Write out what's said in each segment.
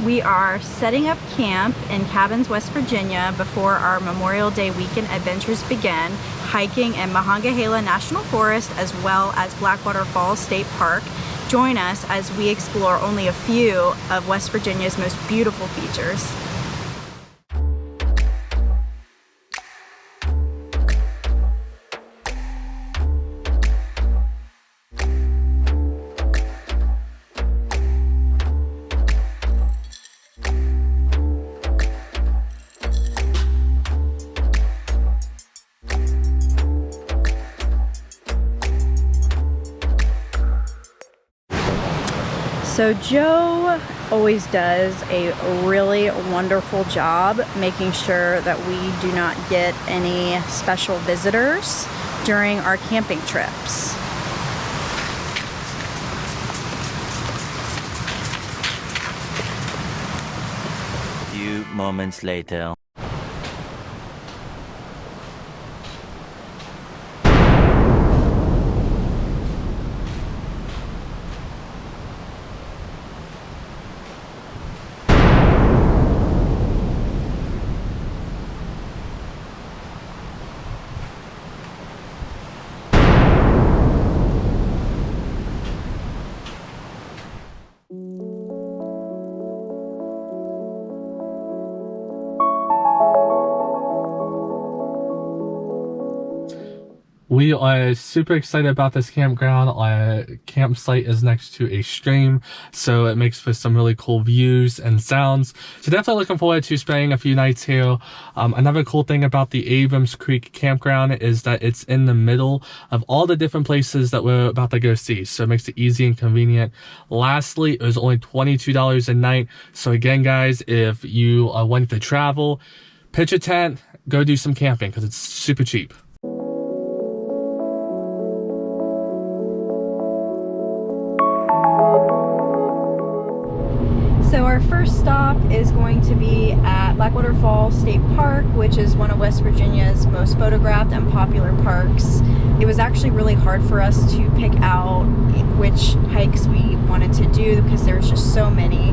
We are setting up camp in Cabins, West Virginia before our Memorial Day weekend adventures begin, hiking in Monongahela National Forest as well as Blackwater Falls State Park. Join us as we explore only a few of West Virginia's most beautiful features. So Joe always does a really wonderful job making sure that we do not get any special visitors during our camping trips. A few moments later. We are super excited about this campground. Our campsite is next to a stream, so it makes for some really cool views and sounds. So definitely looking forward to spending a few nights here. Another cool thing about the Abrams Creek campground is that it's in the middle of all the different places that we're about to go see, so it makes it easy and convenient. Lastly, it was only $22 a night. So again, guys, if you want to travel, pitch a tent, go do some camping because it's super cheap. So our first stop is going to be at Blackwater Falls State Park, which is one of West Virginia's most photographed and popular parks. It was actually really hard for us to pick out which hikes we wanted to do because there's just so many.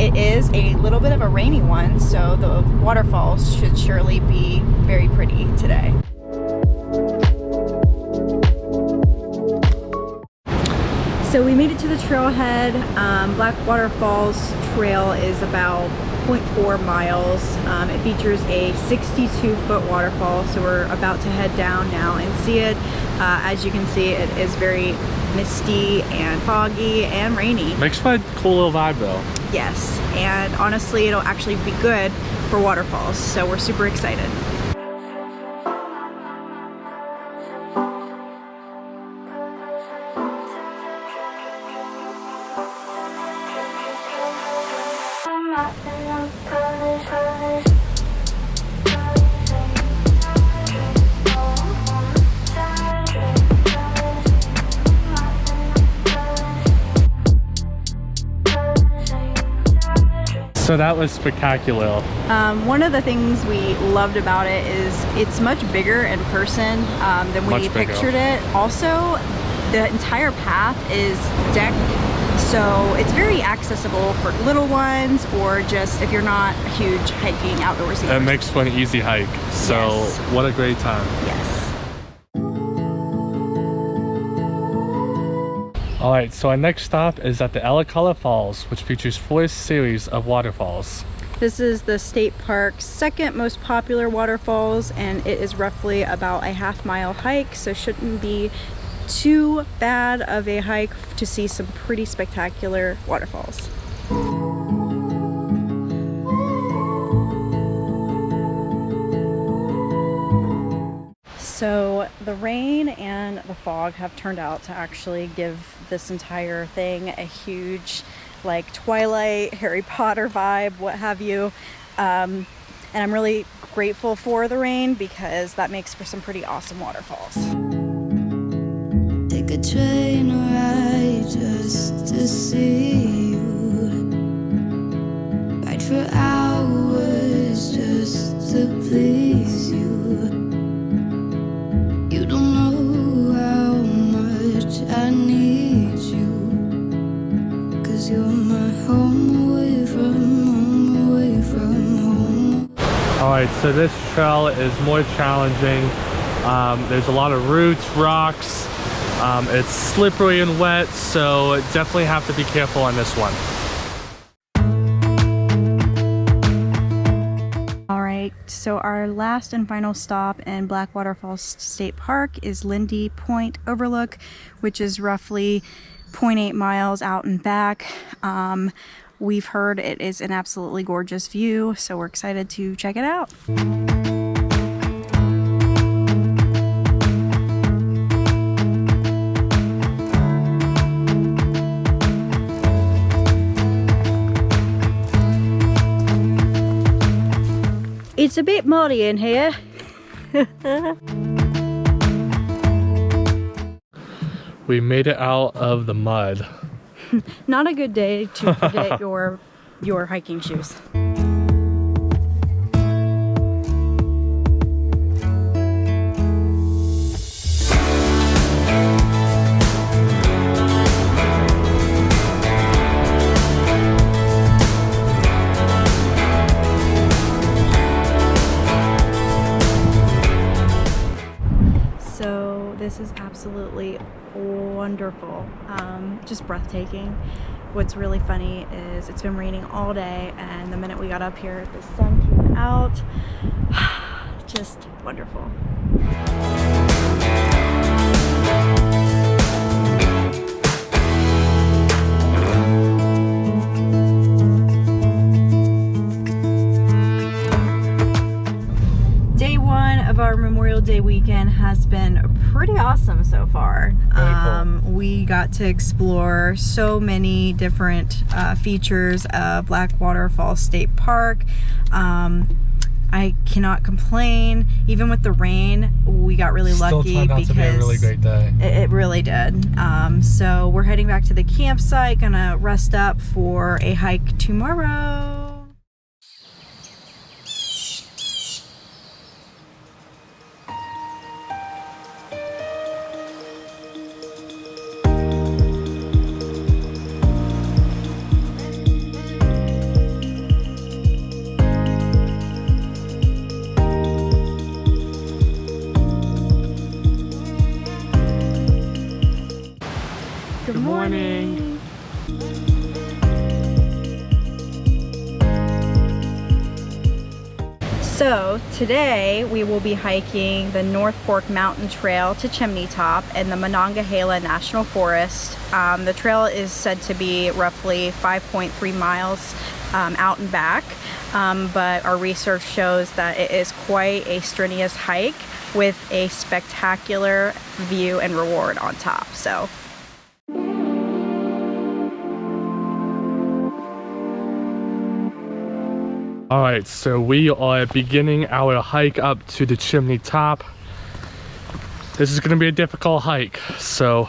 It is a little bit of a rainy one, so the waterfalls should surely be very pretty today. So we made it to the trailhead. Blackwater Falls Trail is about 0.4 miles. It features a 62-foot waterfall, so we're about to head down now and see it. As you can see, it is very misty and foggy and rainy. Makes for a cool little vibe though. Yes, and honestly, it'll actually be good for waterfalls, so we're super excited. So that was spectacular. One of the things we loved about it is it's much bigger in person than we pictured it. Also, the entire path is decked, so it's very accessible for little ones or just if you're not a huge hiking outdoorsy person. It makes for an easy hike. So yes. What a great time. Yes. Alright, so our next stop is at the Ellicott Falls, which features 4 series of waterfalls. This is the state park's second most popular waterfalls, and it is roughly about a half-mile hike, so shouldn't be too bad of a hike to see some pretty spectacular waterfalls. So the rain and the fog have turned out to actually give this entire thing a huge, like, Twilight, Harry Potter vibe, what have you. And I'm really grateful for the rain because that makes for some pretty awesome waterfalls. Take a train ride just to see you. Ride for hours just to please you. You don't know how much I need you, 'cause 'cause you're my home away from home, away from home. Alright, so this trail is more challenging. There's a lot of roots, rocks. It's slippery and wet, so definitely have to be careful on this one. So our last and final stop in Blackwater Falls State Park is Lindy Point Overlook, which is roughly 0.8 miles out and back. We've heard it is an absolutely gorgeous view, so we're excited to check it out. It's a bit muddy in here. We made it out of the mud. Not a good day to forget your hiking shoes. This is absolutely wonderful, just breathtaking. What's really funny is it's been raining all day, and the minute we got up here, the sun came out. Just wonderful. Day one of our Memorial Day weekend has been pretty awesome so far. Cool. We got to explore so many different features of Blackwater Falls State Park. I cannot complain. Even with the rain, we got really lucky. Still turned out to be a really great day. It really did. So we're heading back to the campsite, gonna rest up for a hike tomorrow. Good morning. So today we will be hiking the North Fork Mountain Trail to Chimney Top and the Monongahela National Forest. The trail is said to be roughly 5.3 miles out and back, but our research shows that it is quite a strenuous hike with a spectacular view and reward on top. So Alright, so we are beginning our hike up to the Chimney Top. This is going to be a difficult hike, so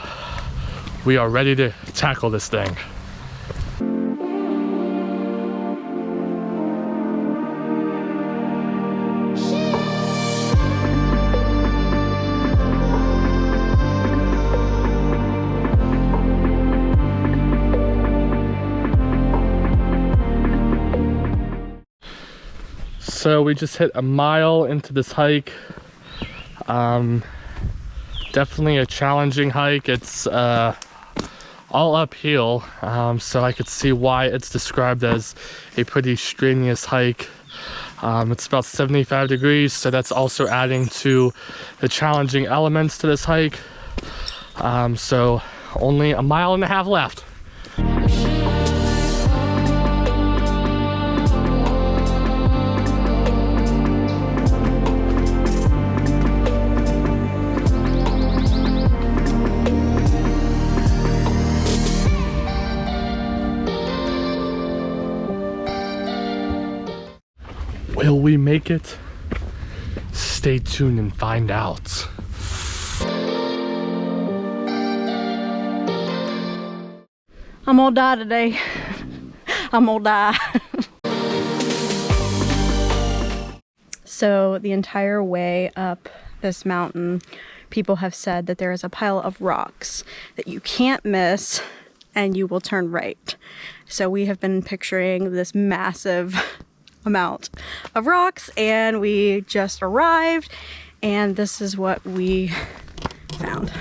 we are ready to tackle this thing. So we just hit a mile into this hike. Definitely a challenging hike. It's all uphill, so I could see why it's described as a pretty strenuous hike. It's about 75 degrees, so that's also adding to the challenging elements to this hike. So only a mile and a half left. Will we make it? Stay tuned and find out. I'm gonna die today. I'm gonna die. So the entire way up this mountain, people have said that there is a pile of rocks that you can't miss, and you will turn right. So we have been picturing this massive amount of rocks, and we just arrived, and this is what we found.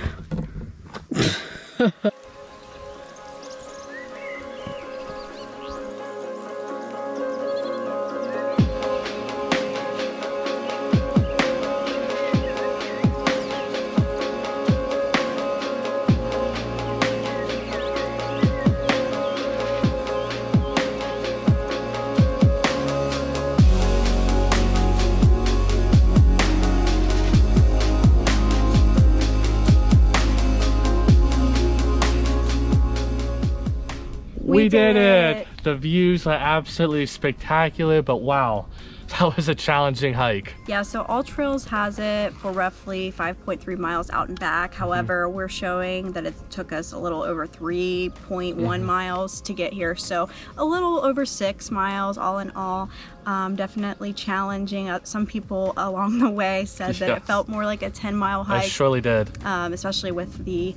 We did it! The views are absolutely spectacular, but wow, that was a challenging hike. Yeah, so All Trails has it for roughly 5.3 miles out and back. However, we're showing that it took us a little over 3.1 miles to get here. So a little over 6 miles all in all. Definitely challenging. Some people along the way said that it felt more like a 10-mile hike. It surely did. Especially with the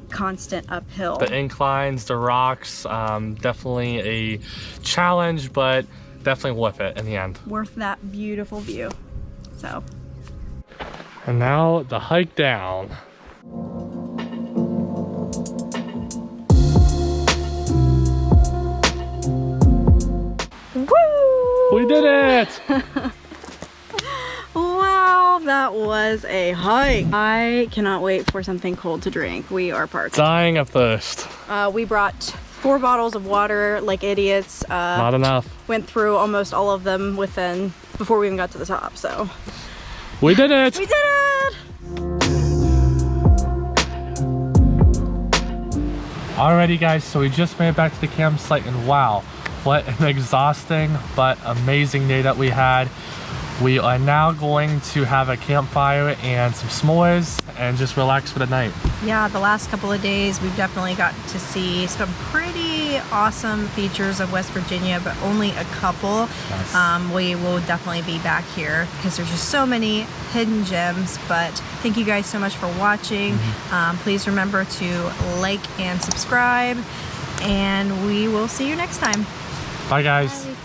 constant uphill. The inclines, the rocks, definitely a challenge, but definitely worth it in the end. Worth that beautiful view. So. And now the hike down. Woo! We did it! Wow, that was a hike. I cannot wait for something cold to drink. We are parched. Dying of thirst. We brought 4 bottles of water like idiots. Not enough. Went through almost all of them before we even got to the top, so. We did it! We did it! Alrighty guys, so we just made it back to the campsite, and wow, what an exhausting but amazing day that we had. We are now going to have a campfire and some s'mores and just relax for the night. Yeah, the last couple of days we've definitely gotten to see some pretty awesome features of West Virginia, but only a couple. Yes. We will definitely be back here because there's just so many hidden gems. But thank you guys so much for watching. Please remember to like and subscribe, and we will see you next time. Bye guys. Bye.